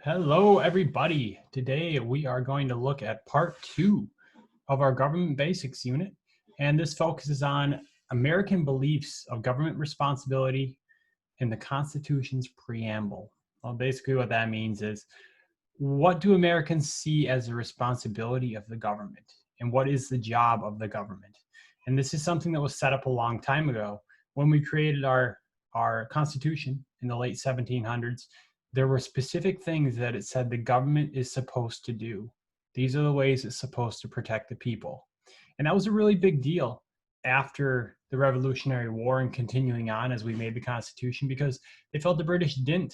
Hello, everybody. Today we are going to look at part 2 of our government basics unit, and this focuses on American beliefs of government responsibility in the Constitution's preamble. Well, basically, what that means is what do Americans see as the responsibility of the government, and what is the job of the government? And this is something that was set up a long time ago when we created our Constitution in the late 1700s. There were specific things that it said the government is supposed to do. These are the ways it's supposed to protect the people. And that was a really big deal after the Revolutionary War and continuing on as we made the Constitution, because they felt the British didn't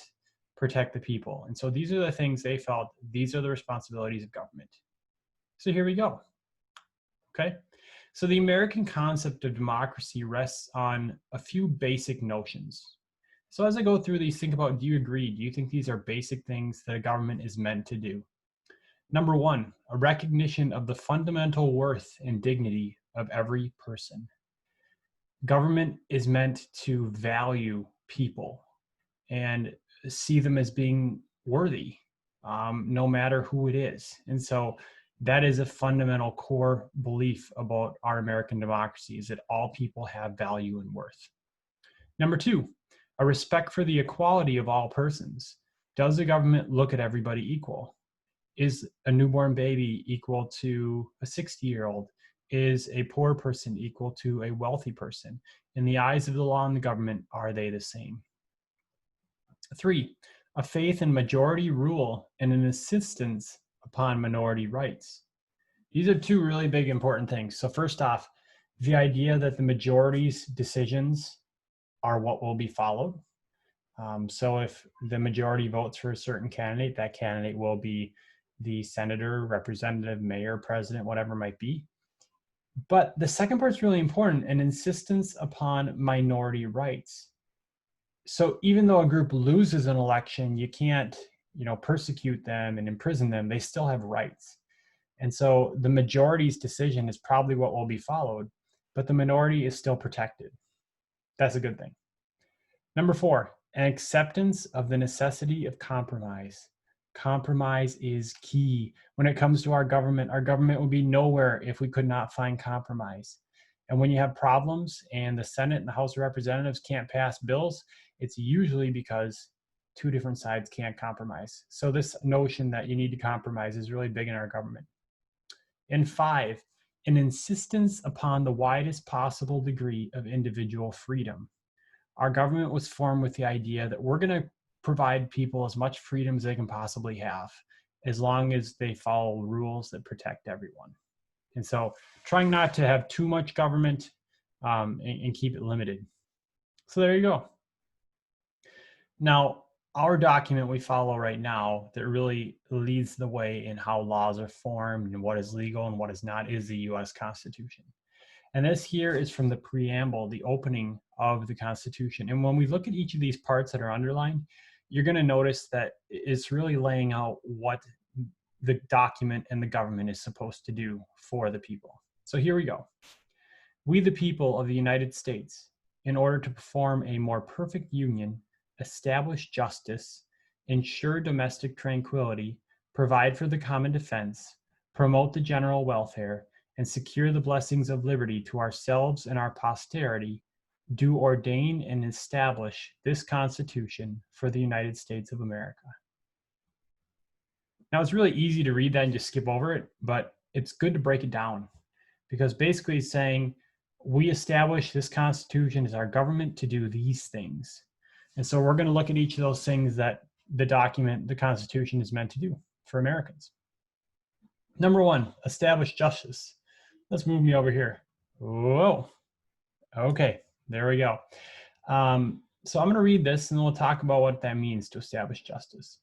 protect the people. And so these are the things they felt, these are the responsibilities of government. So here we go. Okay. So the American concept of democracy rests on a few basic notions. So as I go through these, think about, do you agree? Do you think these are basic things that a government is meant to do? Number one, a recognition of the fundamental worth and dignity of every person. Government is meant to value people and see them as being worthy, no matter who it is. And so that is a fundamental core belief about our American democracy, is that all people have value and worth. Number two, a respect for the equality of all persons. Does the government look at everybody equal? Is a newborn baby equal to a 60-year-old? Is a poor person equal to a wealthy person? In the eyes of the law and the government, are they the same? Three, a faith in majority rule and an insistence upon minority rights. These are two really big important things. So first off, the idea that the majority's decisions are what will be followed. So if the majority votes for a certain candidate, that candidate will be the senator, representative, mayor, president, whatever it might be. But the second part is really important, an insistence upon minority rights. So even though a group loses an election, you can't, persecute them and imprison them. They still have rights. And so the majority's decision is probably what will be followed, but the minority is still protected. That's a good thing. Number four, an acceptance of the necessity of compromise. Compromise is key. When it comes to our government would be nowhere if we could not find compromise. And when you have problems and the Senate and the House of Representatives can't pass bills, it's usually because two different sides can't compromise. So this notion that you need to compromise is really big in our government. And five, an insistence upon the widest possible degree of individual freedom. Our government was formed with the idea that we're going to provide people as much freedom as they can possibly have, as long as they follow rules that protect everyone. And so trying not to have too much government and keep it limited. So there you go. Now, our document we follow right now that really leads the way in how laws are formed and what is legal and what is not is the US Constitution. And this here is from the preamble, the opening of the Constitution. And when we look at each of these parts that are underlined, you're going to notice that it's really laying out what the document and the government is supposed to do for the people. So here we go. We, the people of the United States, in order to perform a more perfect union, establish justice, ensure domestic tranquility, provide for the common defense, promote the general welfare, and secure the blessings of liberty to ourselves and our posterity, do ordain and establish this Constitution for the United States of America. Now, it's really easy to read that and just skip over it, but it's good to break it down, because basically it's saying we establish this Constitution as our government to do these things. And so we're going to look at each of those things that the document, the Constitution, is meant to do for Americans. Number one, establish justice. Let's move me over here. Whoa. Okay, there we go. So I'm going to read this and then we'll talk about what that means to establish justice.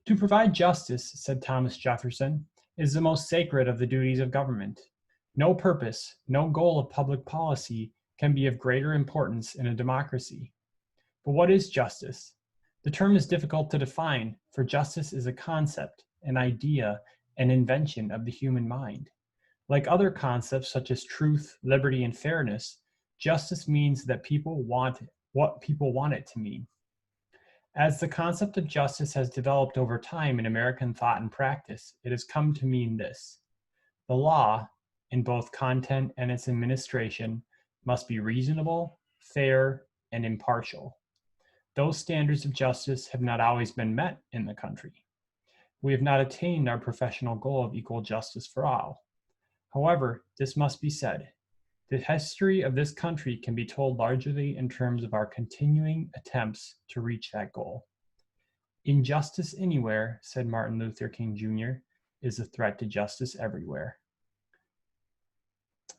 To provide justice, said Thomas Jefferson, is the most sacred of the duties of government. No purpose, no goal of public policy can be of greater importance in a democracy. But what is justice? The term is difficult to define, for justice is a concept, an idea, an invention of the human mind. Like other concepts such as truth, liberty, and fairness, justice means that people want what people want it to mean. As the concept of justice has developed over time in American thought and practice, it has come to mean this: the law, in both content and its administration, must be reasonable, fair, and impartial. Those standards of justice have not always been met in the country. We have not attained our professional goal of equal justice for all. However, this must be said: the history of this country can be told largely in terms of our continuing attempts to reach that goal. Injustice anywhere, said Martin Luther King Jr., is a threat to justice everywhere.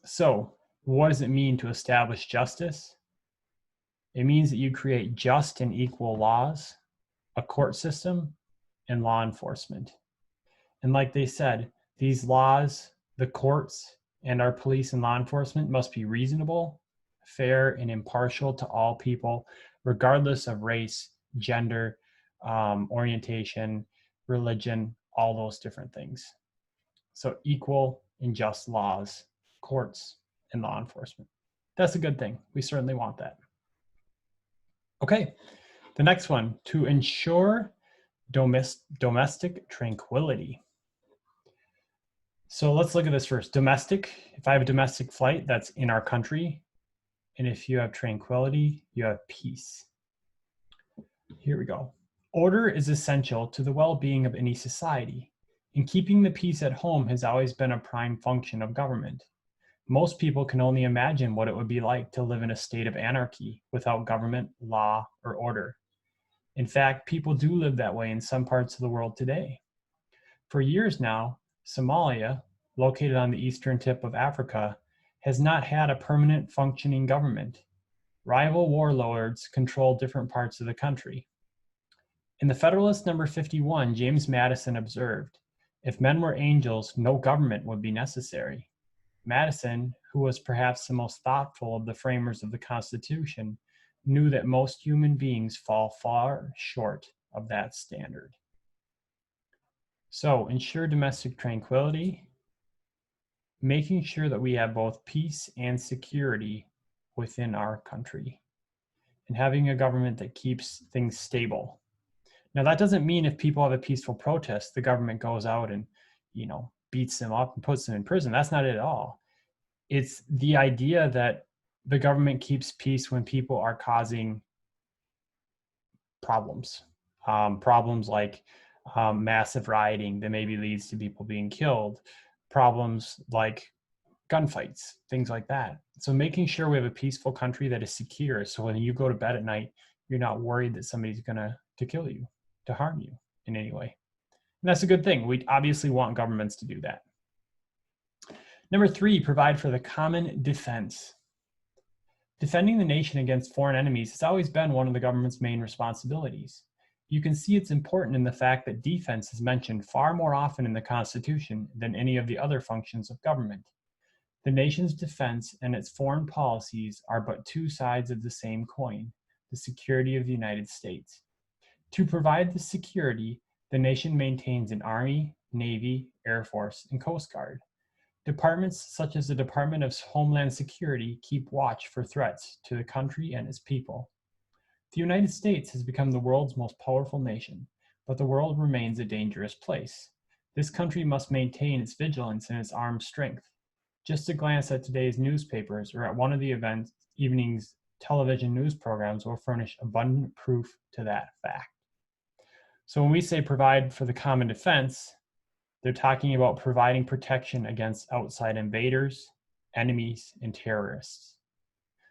So, what does it mean to establish justice? It means that you create just and equal laws, a court system, and law enforcement. And like they said, these laws, the courts, and our police and law enforcement must be reasonable, fair, and impartial to all people, regardless of race, gender, orientation, religion, all those different things. So equal and just laws, courts, and law enforcement. That's a good thing. We certainly want that. Okay, the next one: to ensure domestic tranquility. So let's look at this first. Domestic, if I have a domestic flight, that's in our country. And if you have tranquility, you have peace. Here we go. Order is essential to the well-being of any society, and keeping the peace at home has always been a prime function of government. Most people can only imagine what it would be like to live in a state of anarchy without government, law, or order. In fact, people do live that way in some parts of the world today. For years now, Somalia, located on the eastern tip of Africa, has not had a permanent functioning government. Rival warlords control different parts of the country. In the Federalist number 51, James Madison observed, "If men were angels, no government would be necessary." Madison, who was perhaps the most thoughtful of the framers of the Constitution, knew that most human beings fall far short of that standard. So, ensure domestic tranquility, making sure that we have both peace and security within our country, and having a government that keeps things stable. Now, that doesn't mean if people have a peaceful protest, the government goes out and, beats them up and puts them in prison. That's not it at all. It's the idea that the government keeps peace when people are causing problems. Problems like massive rioting that maybe leads to people being killed. Problems like gunfights, things like that. So making sure we have a peaceful country that is secure, so when you go to bed at night, you're not worried that somebody's gonna kill you, to harm you in any way. And that's a good thing. We obviously want governments to do that. Number 3, provide for the common defense. Defending the nation against foreign enemies has always been one of the government's main responsibilities. You can see it's important in the fact that defense is mentioned far more often in the Constitution than any of the other functions of government. The nation's defense and its foreign policies are but two sides of the same coin: the security of the United States. To provide the security, the nation maintains an Army, Navy, Air Force, and Coast Guard. Departments such as the Department of Homeland Security keep watch for threats to the country and its people. The United States has become the world's most powerful nation, but the world remains a dangerous place. This country must maintain its vigilance and its armed strength. Just a glance at today's newspapers or at one of the evening's television news programs will furnish abundant proof to that fact. So when we say provide for the common defense, they're talking about providing protection against outside invaders, enemies, and terrorists.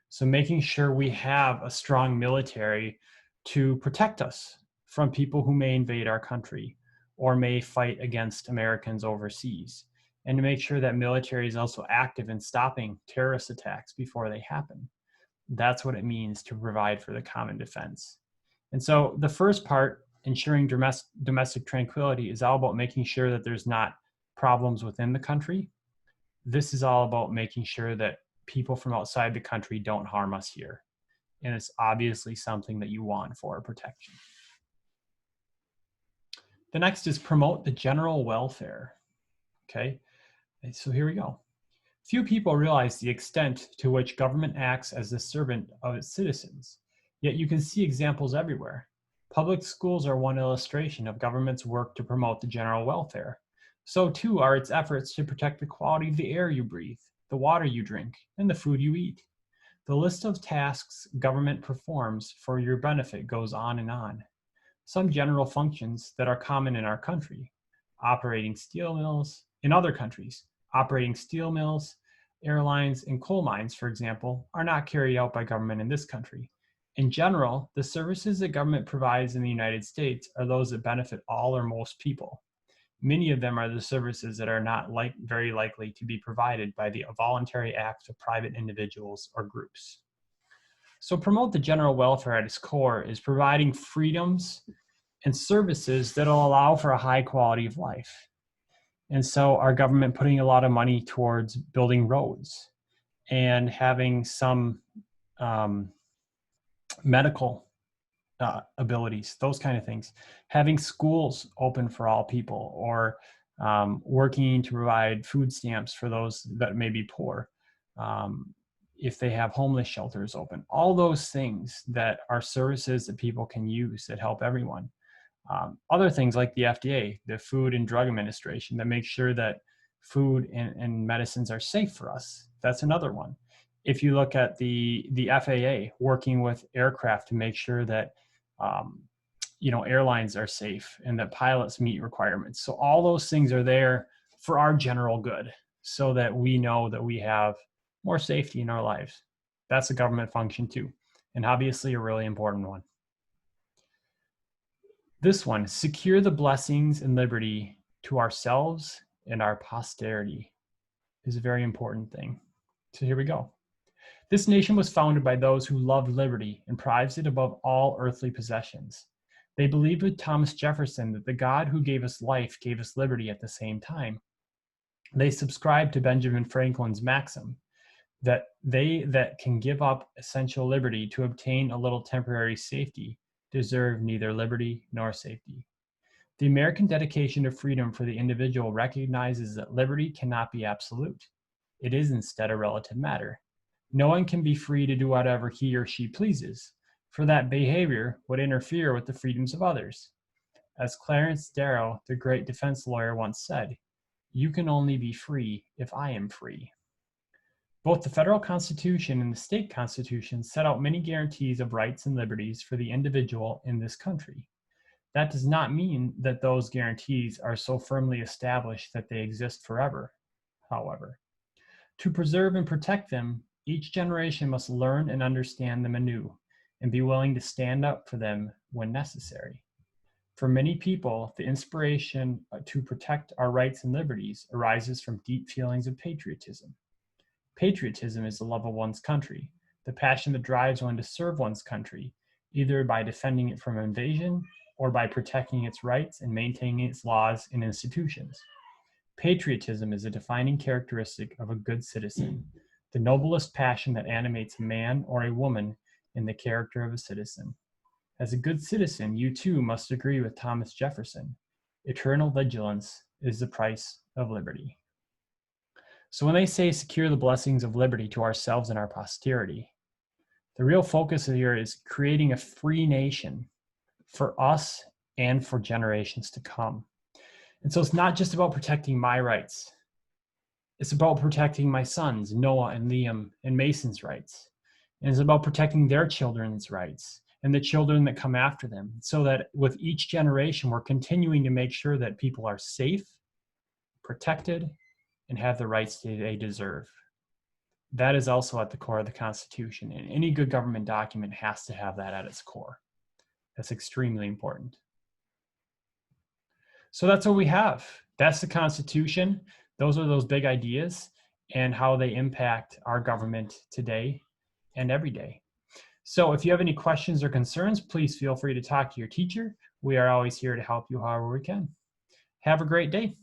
So making sure we have a strong military to protect us from people who may invade our country or may fight against Americans overseas, and to make sure that military is also active in stopping terrorist attacks before they happen. That's what it means to provide for the common defense. And so the first part, ensuring domestic tranquility, is all about making sure that there's not problems within the country. This is all about making sure that people from outside the country don't harm us here. And it's obviously something that you want for protection. The next is promote the general welfare. Okay, so here we go. Few people realize the extent to which government acts as the servant of its citizens, yet you can see examples everywhere. Public schools are one illustration of government's work to promote the general welfare. So too are its efforts to protect the quality of the air you breathe, the water you drink, and the food you eat. The list of tasks government performs for your benefit goes on and on. Some general functions that are common in our country, operating steel mills, in other countries, operating steel mills, airlines, and coal mines, for example, are not carried out by government in this country. In general, the services that government provides in the United States are those that benefit all or most people. Many of them are the services that are not very likely to be provided by the voluntary acts of private individuals or groups. So promote the general welfare at its core is providing freedoms and services that'll allow for a high quality of life. And so our government putting a lot of money towards building roads and having some medical abilities, those kind of things. Having schools open for all people, or working to provide food stamps for those that may be poor. If they have homeless shelters open, all those things that are services that people can use that help everyone. Other things like the FDA, the Food and Drug Administration, that makes sure that food and medicines are safe for us. That's another one. If you look at the FAA working with aircraft to make sure that airlines are safe and that pilots meet requirements. So all those things are there for our general good, so that we know that we have more safety in our lives. That's a government function too, and obviously a really important one. This one, secure the blessings and liberty to ourselves and our posterity, is a very important thing. So here we go. This nation was founded by those who loved liberty and prized it above all earthly possessions. They believed with Thomas Jefferson that the God who gave us life gave us liberty at the same time. They subscribed to Benjamin Franklin's maxim that they that can give up essential liberty to obtain a little temporary safety deserve neither liberty nor safety. The American dedication to freedom for the individual recognizes that liberty cannot be absolute. It is instead a relative matter. No one can be free to do whatever he or she pleases, for that behavior would interfere with the freedoms of others. As Clarence Darrow, the great defense lawyer, once said, "You can only be free if I am free." Both the federal Constitution and the state Constitution set out many guarantees of rights and liberties for the individual in this country. That does not mean that those guarantees are so firmly established that they exist forever, however. To preserve and protect them, each generation must learn and understand them anew and be willing to stand up for them when necessary. For many people, the inspiration to protect our rights and liberties arises from deep feelings of patriotism. Patriotism is the love of one's country, the passion that drives one to serve one's country, either by defending it from invasion or by protecting its rights and maintaining its laws and institutions. Patriotism is a defining characteristic of a good citizen, the noblest passion that animates a man or a woman in the character of a citizen. As a good citizen, you too must agree with Thomas Jefferson. Eternal vigilance is the price of liberty. So when they say secure the blessings of liberty to ourselves and our posterity, the real focus here is creating a free nation for us and for generations to come. And so it's not just about protecting my rights. It's about protecting my sons, Noah and Liam and Mason's rights. And it's about protecting their children's rights and the children that come after them, so that with each generation, we're continuing to make sure that people are safe, protected, and have the rights they deserve. That is also at the core of the Constitution, and any good government document has to have that at its core. That's extremely important. So that's what we have. That's the Constitution. Those are those big ideas and how they impact our government today and every day. So if you have any questions or concerns, please feel free to talk to your teacher. We are always here to help you however we can. Have a great day.